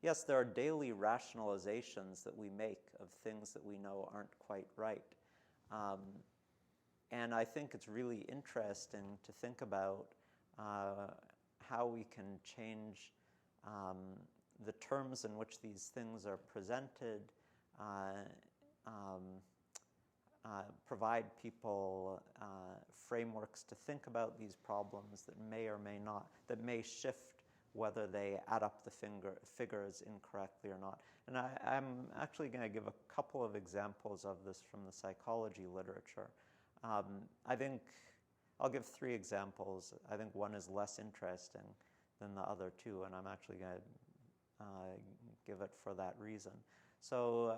yes, there are daily rationalizations that we make of things that we know aren't quite right. And I think it's really interesting to think about how we can change the terms in which these things are presented, provide people frameworks to think about these problems that may or may not, that may shift whether they add up the figures incorrectly or not. And I'm actually going to give a couple of examples of this from the psychology literature. I think I'll give 3 examples. I think one is less interesting than the other 2, and I'm actually going to give it for that reason. So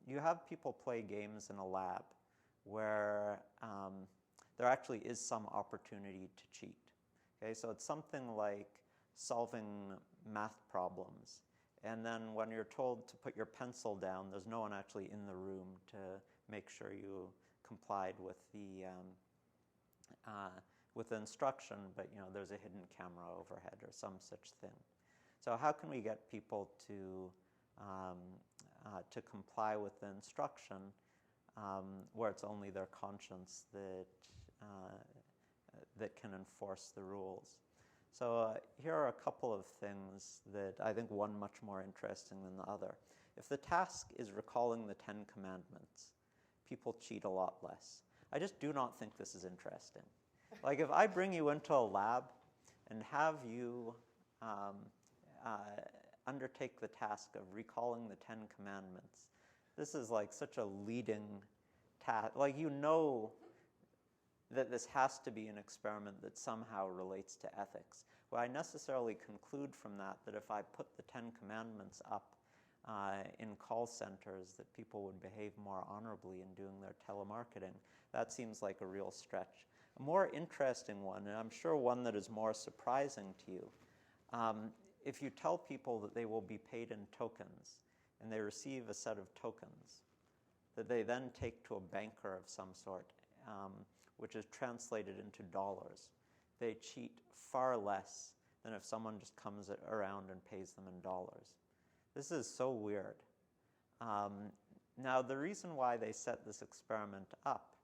you have people play games in a lab where there actually is some opportunity to cheat. Okay, so it's something like solving math problems. And then when you're told to put your pencil down, there's no one actually in the room to make sure you complied with the instruction, but there's a hidden camera overhead or some such thing. So how can we get people to comply with the instruction where it's only their conscience that can enforce the rules? So here are a couple of things that I think one much more interesting than the other. If the task is recalling the 10 Commandments, people cheat a lot less. I just do not think this is interesting. Like if I bring you into a lab and have you undertake the task of recalling the 10 Commandments, this is like such a leading task. Like that this has to be an experiment that somehow relates to ethics. Well, I necessarily conclude from that if I put the 10 Commandments up in call centers, that people would behave more honorably in doing their telemarketing. That seems like a real stretch. A more interesting one, and I'm sure one that is more surprising to you, if you tell people that they will be paid in tokens, and they receive a set of tokens that they then take to a banker of some sort, which is translated into dollars, they cheat far less than if someone just comes around and pays them in dollars. This is so weird. Now, the reason why they set this experiment up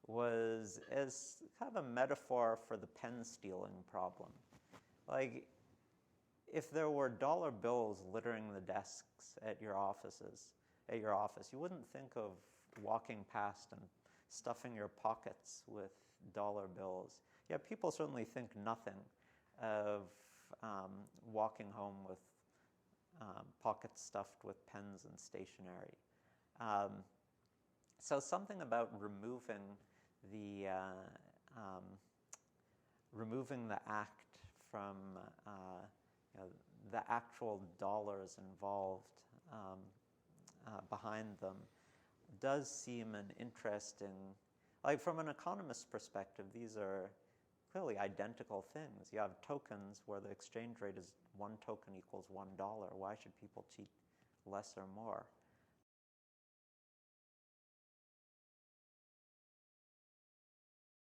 was as kind of a metaphor for the pen stealing problem. Like, if there were dollar bills littering the desks at your office, you wouldn't think of walking past and stuffing your pockets with dollar bills. Yeah, people certainly think nothing of walking home with pockets stuffed with pens and stationery. So something about removing the act from the actual dollars involved behind them does seem an interesting, like from an economist's perspective, these are clearly identical things. You have tokens where the exchange rate is 1 token equals $1. Why should people cheat less or more?